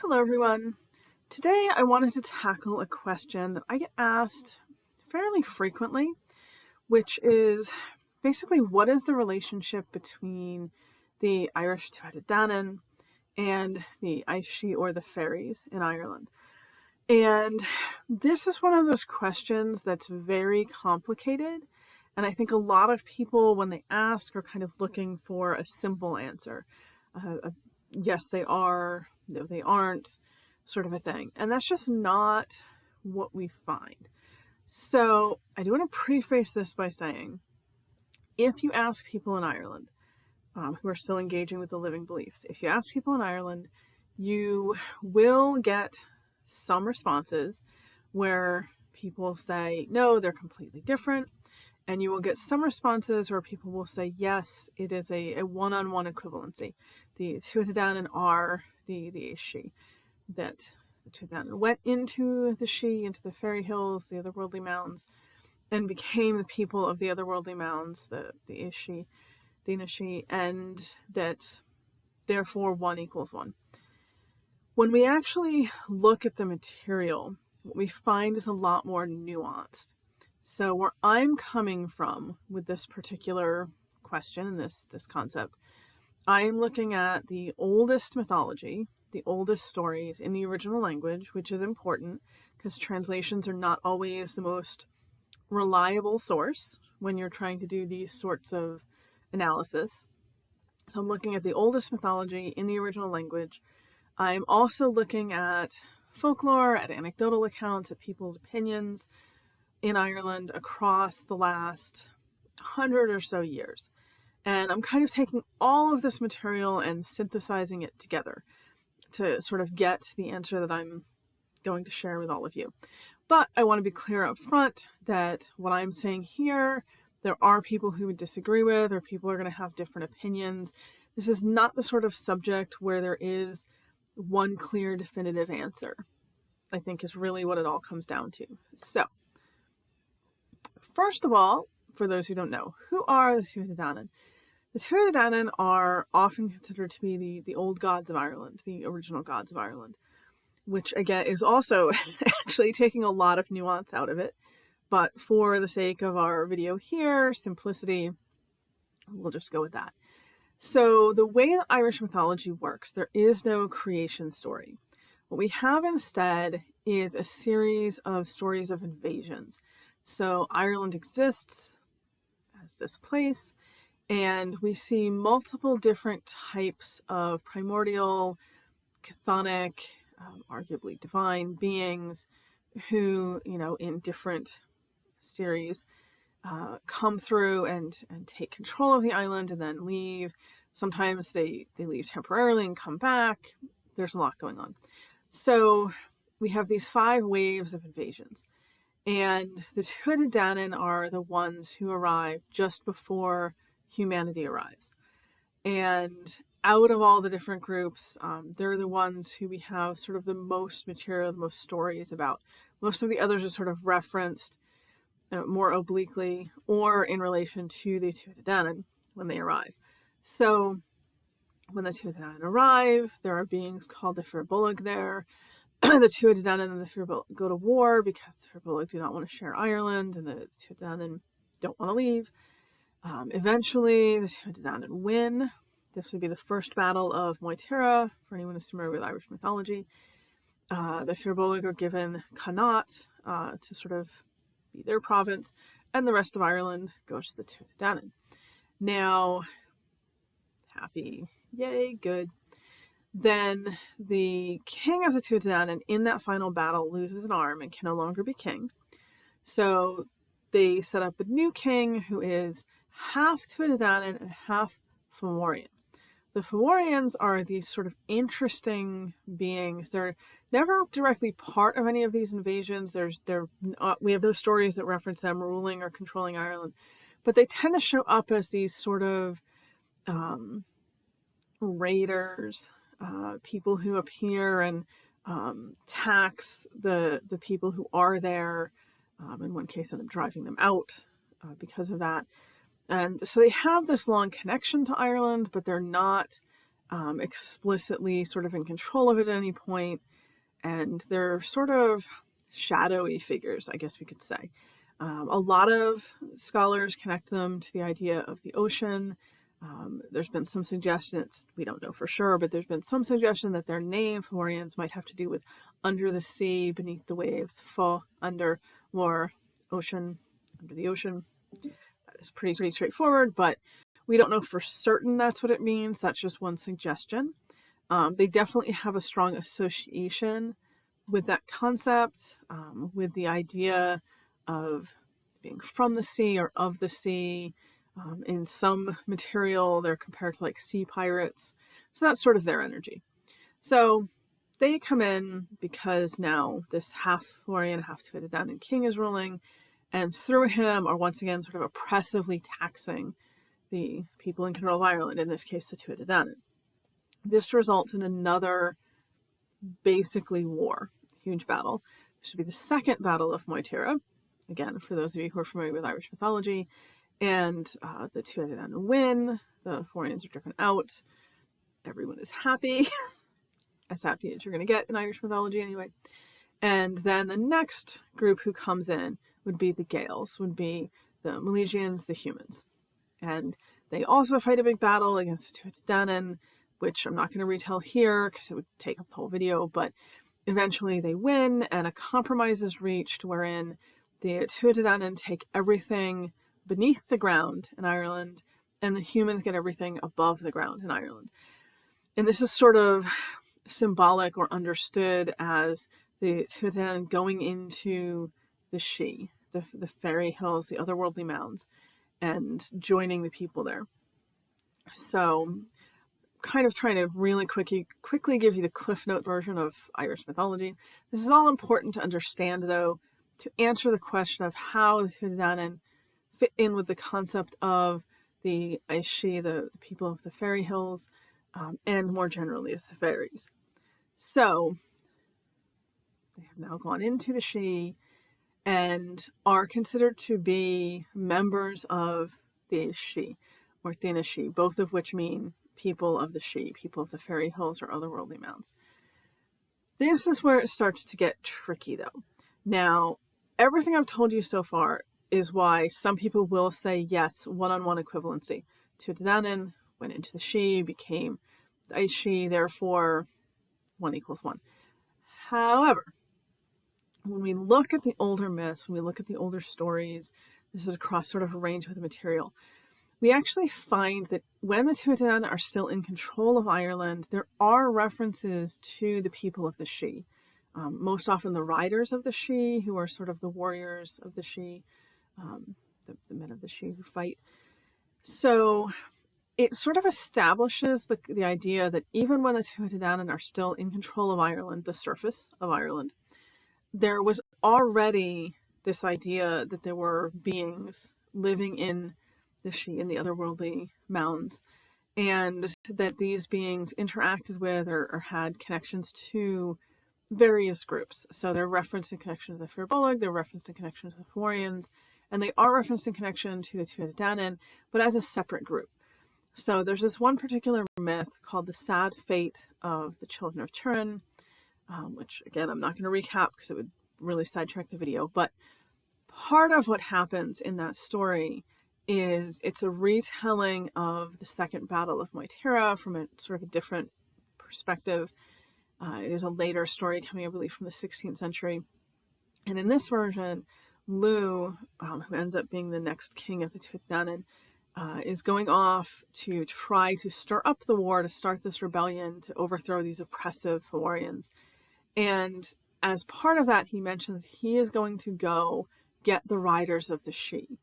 Hello, everyone. Today I wanted to tackle a question that I get asked fairly frequently, which is basically what is the relationship between the Irish Tuatha De Danann and the Aos Sidhe or the fairies in Ireland? And this is one of those questions that's very complicated. And I think a lot of people, when they ask, are kind of looking for a simple answer. Yes, they are, no, they aren't, sort of a thing. And that's just not what we find. So I do want to preface this by saying if you ask people in Ireland who are still engaging with the living beliefs, if you ask people in Ireland, you will get some responses where people say, no, they're completely different. And you will get some responses where people will say, yes, it is a one-on-one equivalency. The Tuatha De Danann are the Aos Sidhe, that the Tuatha De Danann went into the Sidhe, into the fairy hills, the otherworldly mounds, and became the people of the otherworldly mounds, the Aos Sidhe, the Na Sidhe, and that therefore one equals one. When we actually look at the material, what we find is a lot more nuanced. So where I'm coming from with this particular question and this concept, I'm looking at the oldest mythology, the oldest stories in the original language, which is important because translations are not always the most reliable source when you're trying to do these sorts of analysis. So I'm looking at the oldest mythology in the original language. I'm also looking at folklore, at anecdotal accounts, at people's opinions in Ireland across the last 100 or so years. And I'm kind of taking all of this material and synthesizing it together to sort of get the answer that I'm going to share with all of you. But I want to be clear up front that what I'm saying here, there are people who would disagree with, or people are going to have different opinions. This is not the sort of subject where there is one clear, definitive answer, I think is really what it all comes down to. So, first of all, for those who don't know, who are the Tuatha De Danann? The Tuatha De Danann are often considered to be the old gods of Ireland, the original gods of Ireland, which again is also actually taking a lot of nuance out of it. But for the sake of our video here, simplicity, we'll just go with that. So the way that Irish mythology works, there is no creation story. What we have instead is a series of stories of invasions. So Ireland exists as this place, and we see multiple different types of primordial, chthonic, arguably divine beings who, in different series come through and take control of the island and then leave. Sometimes they leave temporarily and come back. There's a lot going on. So we have these 5 waves of invasions. And the Tuatha De Danann are the ones who arrive just before humanity arrives. And out of all the different groups, they're the ones who we have sort of the most material, the most stories about. Most of the others are sort of referenced more obliquely or in relation to the Tuatha De Danann when they arrive. So when the Tuatha De Danann arrive, there are beings called the Firbolg there. The Tuatha De Danann and the Firbolg go to war because the Firbolg do not want to share Ireland and the Tuatha De Danann don't want to leave. Eventually, the Tuatha De Danann win. This would be the first battle of Moytera, for anyone who's familiar with Irish mythology. The Firbolg are given Connaught to sort of be their province, and the rest of Ireland goes to the Tuatha De Danann. Now, happy, yay, good. Then the king of the Tuatha De Danann in that final battle loses an arm and can no longer be king. So they set up a new king who is half Tuatha De Danann and half Fomorian. The Fomorians are these sort of interesting beings. They're never directly part of any of these invasions. We have no stories that reference them ruling or controlling Ireland, but they tend to show up as these sort of raiders, people who appear and tax the people who are there. In one case, end up driving them out because of that. And so they have this long connection to Ireland, but they're not explicitly sort of in control of it at any point, and they're sort of shadowy figures, I guess we could say. A lot of scholars connect them to the idea of the ocean. There's been some suggestions, we don't know for sure, but there's been some suggestion that their name, Fomorians, might have to do with under the sea, beneath the waves, fo, under, war, ocean, under the ocean. That is pretty straightforward, but we don't know for certain that's what it means. That's just one suggestion. They definitely have a strong association with that concept, with the idea of being from the sea or of the sea. In some material, they're compared to like sea pirates. So that's sort of their energy. So they come in because now this half Florian, half Tuatha De Danann king is ruling, and through him are once again sort of oppressively taxing the people in control of Ireland, in this case the Tuatha De Danann. This results in another, basically, war, huge battle. This should be the second battle of Moytira. Again, for those of you who are familiar with Irish mythology, and the Tuatha De Danann win. The Fomorians are driven out. Everyone is happy, as happy as you're going to get in Irish mythology anyway. And then the next group who comes in would be the Gaels, would be the Milesians, the humans. And they also fight a big battle against the Tuatha De Danann, which I'm not going to retell here because it would take up the whole video, but eventually they win and a compromise is reached wherein the Tuatha De Danann take everything beneath the ground in Ireland and the humans get everything above the ground in Ireland. And this is sort of symbolic or understood as the Tuatha De Danann going into the Sidhe, the fairy hills, the otherworldly mounds, and joining the people there. So kind of trying to really quickly give you the Cliff Notes version of Irish mythology. This is all important to understand, though, to answer the question of how the Tuatha De Danann fit in with the concept of the Aos Sidhe, the people of the fairy hills, and more generally the fairies. So they have now gone into the Sidhe and are considered to be members of the Aos Sidhe or Daoine Sidhe, both of which mean people of the Sidhe, people of the fairy hills or otherworldly mounds. This is where it starts to get tricky, though. Now, everything I've told you so far is why some people will say yes, one-on-one equivalency. Tuatha De Danann went into the Sidhe, became the Aos Sidhe, therefore 1 equals 1. However, when we look at the older myths, when we look at the older stories, this is across sort of a range of the material, we actually find that when the Tuatha De Danann are still in control of Ireland, there are references to the people of the Sidhe. Most often the riders of the Sidhe, who are sort of the warriors of the Sidhe, the men of the Sidhe who fight. So it sort of establishes the idea that even when the Tuatha De Danann are still in control of Ireland, the surface of Ireland, there was already this idea that there were beings living in the Sidhe, in the otherworldly mounds, and that these beings interacted with or had connections to various groups. So they're referenced in connection to the Firbolg, they're referenced in connection to the Fomorians, and they are referenced in connection to the Tuatha De Danann, but as a separate group. So there's this one particular myth called the Sad Fate of the Children of Turin, which again, I'm not going to recap because it would really sidetrack the video, but part of what happens in that story is it's a retelling of the Second Battle of Moytira from a sort of a different perspective. It is a later story coming, I believe, from the 16th century. And in this version, Lugh, who ends up being the next king of the Tuatha De Danann, is going off to try to stir up the war, to start this rebellion, to overthrow these oppressive Fomorians. And as part of that, he mentions he is going to go get the riders of the Sidhe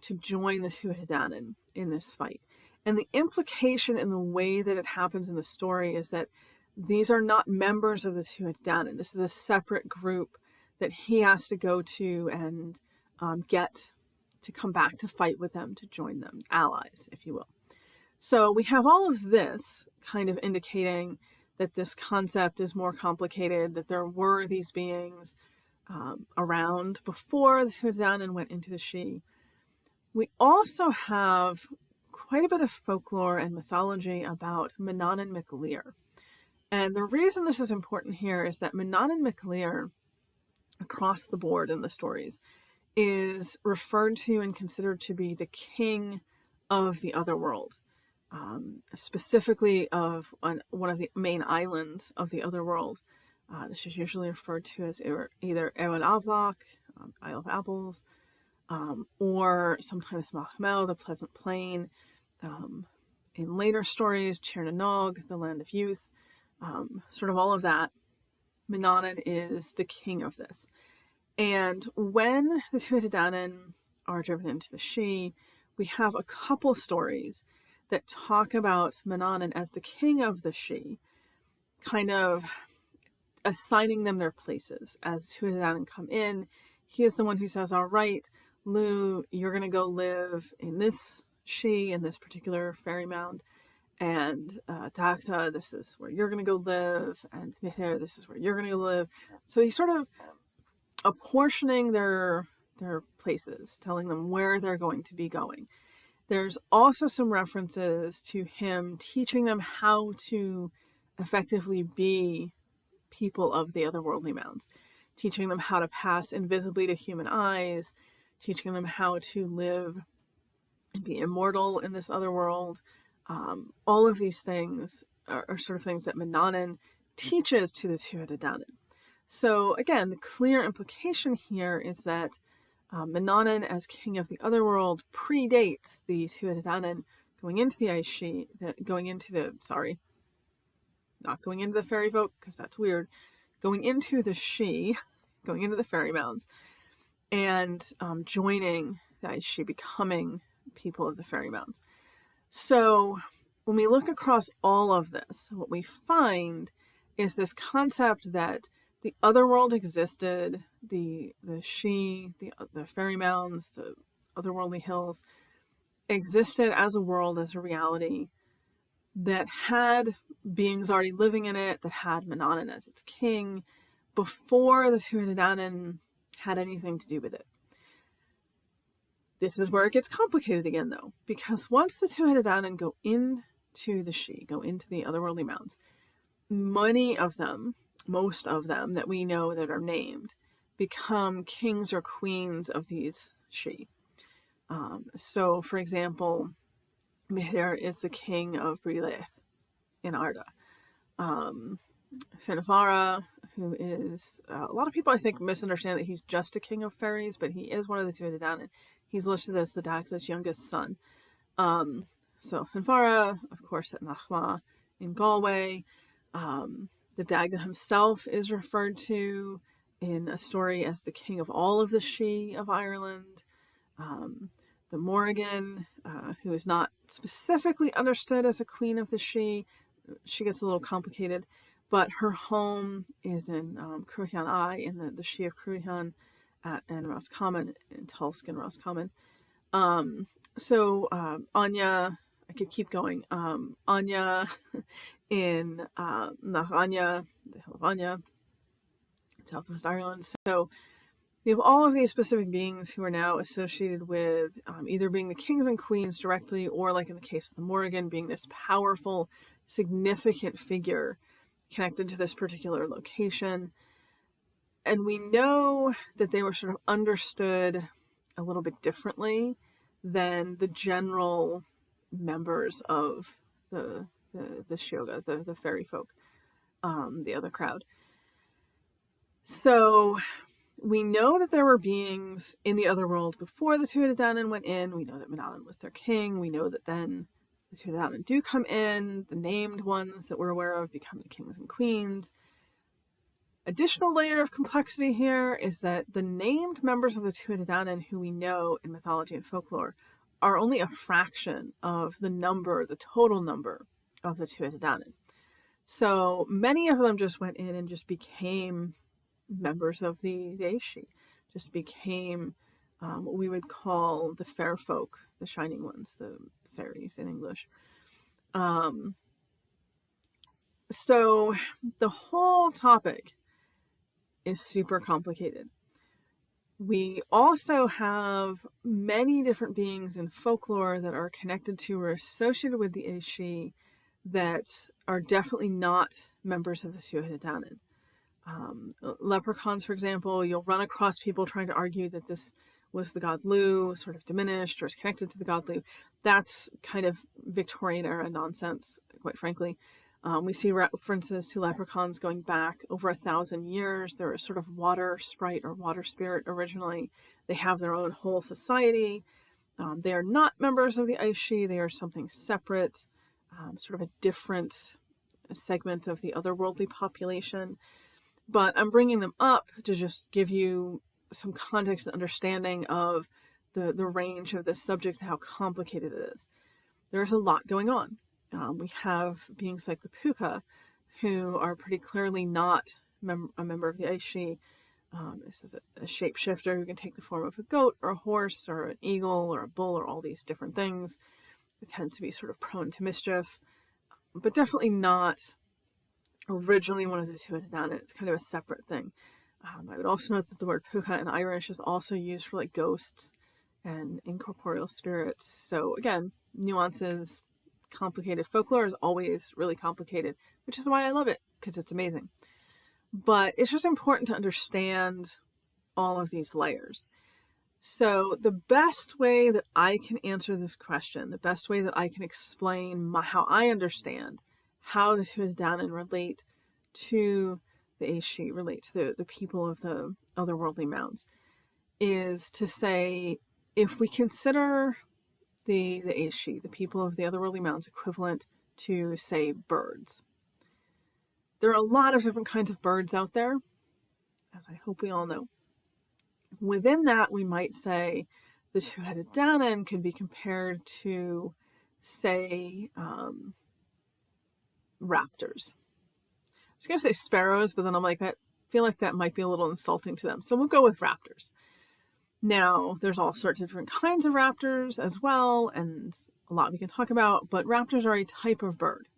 to join the Tuatha De Danann in this fight. And the implication in the way that it happens in the story is that these are not members of the Tuatha De Danann. This is a separate group that he has to go to and get to come back to fight with them, to join them, allies, if you will. So we have all of this kind of indicating that this concept is more complicated, that there were these beings around before the Tuatha De Danann went into the Sidhe. We also have quite a bit of folklore and mythology about Manannán mac Lir. And the reason this is important here is that Manannán mac Lir, across the board in the stories, is referred to and considered to be the king of the otherworld, specifically of one of the main islands of the otherworld. This is usually referred to as either Ewan Avlach, Isle of Apples, or sometimes Machmel, the Pleasant Plain. In later stories, Chernanog, the Land of Youth, sort of all of that. Manannán is the king of this. And when the Tuatha De Danann are driven into the Sidhe, we have a couple stories that talk about Manannán as the king of the Sidhe, kind of assigning them their places. As the Tuatha De Danann come in, he is the one who says, all right, Lu, you're going to go live in this Sidhe, in this particular fairy mound, and Dagda, this is where you're going to go live, and Mither, this is where you're going to go live. So he's sort of apportioning their places, telling them where they're going to be going. There's also some references to him teaching them how to effectively be people of the otherworldly mounds, teaching them how to pass invisibly to human eyes, teaching them how to live and be immortal in this other world. All of these things are sort of things that Manannán teaches to the Tuatha De Danann. So again, the clear implication here is that Manannán, as king of the otherworld, predates the Tuatha De Danann going into the Aos Sidhe, not going into the fairy folk, because that's weird, going into the Sidhe, going into the fairy mounds, and joining the Aos Sidhe, becoming people of the fairy mounds. So when we look across all of this, what we find is this concept that the otherworld existed, the Sidhe, the fairy mounds, the otherworldly hills existed as a world, as a reality that had beings already living in it, that had Manannán as its king, before the Tuatha De Danann had anything to do with it. This is where it gets complicated again, though, because once the Tuatha De Danann go into the Sidhe, go into the otherworldly mounds, most of them that we know that are named, become kings or queens of these Sidhe. So, for example, Mither is the king of Brileth in Arda. Finavara, who is, a lot of people I think misunderstand that he's just a king of fairies, but he is one of the Tuatha De Danann. He's listed as the Dagda's youngest son. So Finavara, of course, at Nachma in Galway. The Dagda himself is referred to in a story as the king of all of the Sidhe of Ireland. The Morrigan, who is not specifically understood as a queen of the Sidhe, she gets a little complicated, but her home is in Cruachan I, in the Sidhe of Cruachan, and Roscommon, in Tulsk and Roscommon. Anya, I could keep going. Anya in Anya, the Hill of Anya, Southwest Ireland. So we have all of these specific beings who are now associated with either being the kings and queens directly, or like in the case of the Morrigan, being this powerful, significant figure connected to this particular location. And we know that they were sort of understood a little bit differently than the general members of the Shioga, the fairy folk, the other crowd. So we know that there were beings in the other world before the Tuatha De Danann went in. We know that Manannán was their king. We know that then the Tuatha De Danann do come in. The named ones that we're aware of become the kings and queens. Additional layer of complexity here is that the named members of the Tuatha De Danann who we know in mythology and folklore are only a fraction of the total number of the Tuatha De Danann. So many of them just went in and just became members of the Aos Sidhe, just became what we would call the fair folk, the shining ones, the fairies in English. So the whole topic is super complicated. We also have many different beings in folklore that are connected to or associated with the Aos Sidhe that are definitely not members of the Tuatha De Danann. Leprechauns, for example, you'll run across people trying to argue that this was the god Lu, sort of diminished or is connected to the god Lu. That's kind of Victorian era nonsense, quite frankly. We see references to leprechauns going back over 1,000 years. They're a sort of water sprite or water spirit originally. They have their own whole society. They are not members of the Aos Sidhe. They are something separate, sort of a different segment of the otherworldly population. But I'm bringing them up to just give you some context and understanding of the range of this subject and how complicated it is. There's a lot going on. We have beings like the Puka, who are pretty clearly not a member of the Aos Sidhe. This is a shapeshifter who can take the form of a goat or a horse or an eagle or a bull or all these different things. It tends to be sort of prone to mischief, but definitely not originally one of the Tuatha De Danann. It's kind of a separate thing. I would also note that the word Puka in Irish is also used for like ghosts and incorporeal spirits. So again, nuances, complicated. Folklore is always really complicated, which is why I love it, because it's amazing. But it's just important to understand all of these layers. So the best way that I can answer this question, the best way that I can explain how I understand how the Tuatha De Danann relate to the Aos Sidhe, relate to the people of the otherworldly mounds, is to say, if we consider the Aos Sidhe, the people of the otherworldly mounds, equivalent to, say, birds. There are a lot of different kinds of birds out there, as I hope we all know. Within that, we might say the Tuatha De Danann could be compared to, say, raptors. I was going to say sparrows, but then I'm like, I feel like that might be a little insulting to them. So we'll go with raptors. Now, there's all sorts of different kinds of raptors as well, and a lot we can talk about, but raptors are a type of bird.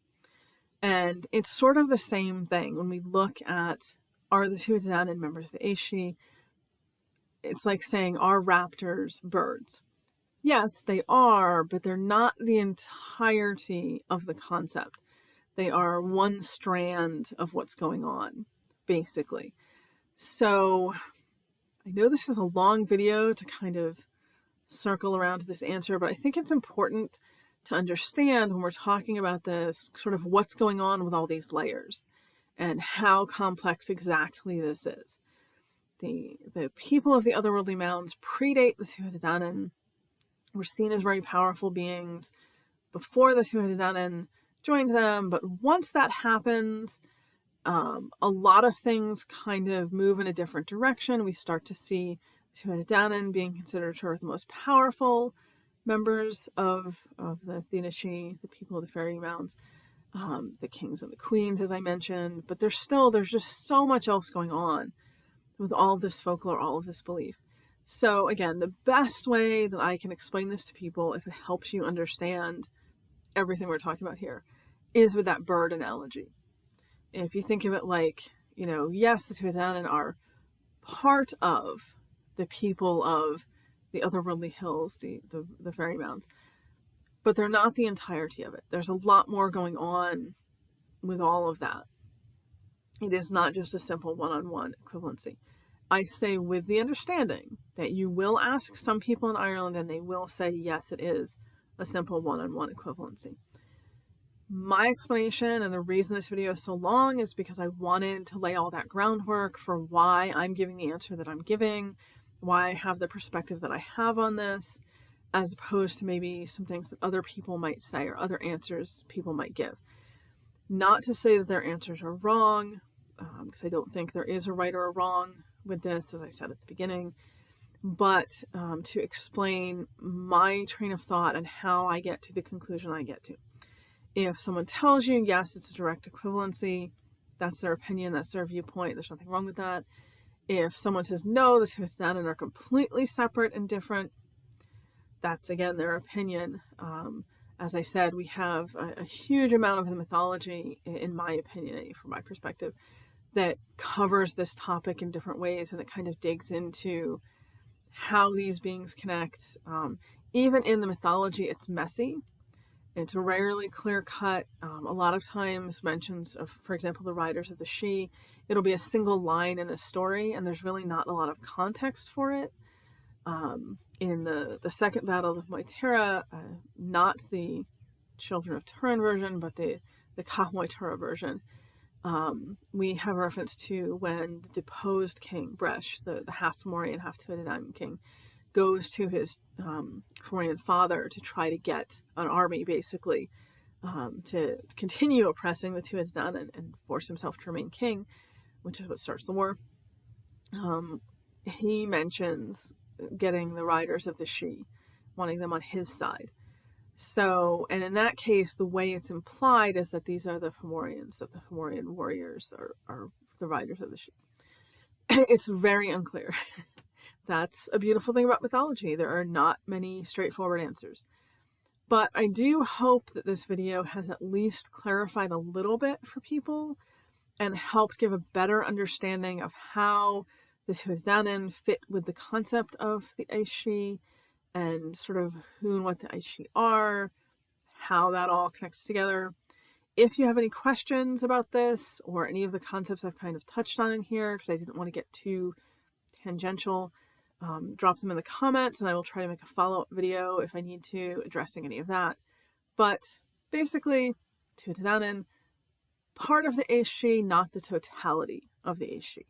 And it's sort of the same thing when we look at, are the Tuatha De Danann members of the Aos Sidhe? It's like saying, are raptors birds? Yes, they are, but they're not the entirety of the concept. They are one strand of what's going on, basically. So I know this is a long video to kind of circle around to this answer, but I think it's important to understand when we're talking about this, sort of what's going on with all these layers and how complex exactly this is. The people of the otherworldly mounds predate the Tuatha De Danann, were seen as very powerful beings before the Tuatha De Danann joined them, but once that happens, a lot of things kind of move in a different direction. We start to see Tuatha De Danann being considered sort of the most powerful members of the Aos Sidhe, the people of the fairy mounds, the kings and the queens, as I mentioned. But there's just so much else going on with all of this folklore, all of this belief. So again, the best way that I can explain this to people, if it helps you understand everything we're talking about here, is with that bird analogy. If you think of it like, yes, the Tuatha De Danann are part of the people of the otherworldly hills, the fairy mounds, but they're not the entirety of it. There's a lot more going on with all of that. It is not just a simple one-on-one equivalency. I say with the understanding that you will ask some people in Ireland and they will say, yes, it is a simple one-on-one equivalency. My explanation and the reason this video is so long is because I wanted to lay all that groundwork for why I'm giving the answer that I'm giving, why I have the perspective that I have on this, as opposed to maybe some things that other people might say or other answers people might give. Not to say that their answers are wrong, because I don't think there is a right or a wrong with this, as I said at the beginning, but to explain my train of thought and how I get to the conclusion I get to. If someone tells you, yes, it's a direct equivalency, that's their opinion, that's their viewpoint, there's nothing wrong with that. If someone says, no, the Tuatha De Danann are completely separate and different, that's, again, their opinion. As I said, we have a huge amount of the mythology, in my opinion, from my perspective, that covers this topic in different ways, and it kind of digs into how these beings connect. Even in the mythology, it's messy. It's rarely clear cut. A lot of times, mentions of, for example, the riders of the Sidhe, it'll be a single line in a story, and there's really not a lot of context for it. In the second battle of Moitera, not the Children of Turin version, but the Ka Moitera version, we have a reference to when the deposed king, Bresh, the half Fomorian, half Tuatha De Danann king, goes to his Fomorian father to try to get an army, basically, to continue oppressing the Tuatha De Danann and force himself to remain king, which is what starts the war. He mentions getting the riders of the Sidhe, wanting them on his side. So, and in that case, the way it's implied is that these are the Fomorians, that the Fomorian warriors are the riders of the Sidhe. It's very unclear. That's a beautiful thing about mythology. There are not many straightforward answers. But I do hope that this video has at least clarified a little bit for people and helped give a better understanding of how the Tuatha De Danann fit with the concept of the Aos Sidhe, and sort of who and what the Aos Sidhe are, how that all connects together. If you have any questions about this or any of the concepts I've kind of touched on in here, because I didn't want to get too tangential, drop them in the comments and I will try to make a follow-up video if I need to, addressing any of that. But basically, Tuatha De Danann, part of the Aos Sidhe, not the totality of the Aos Sidhe.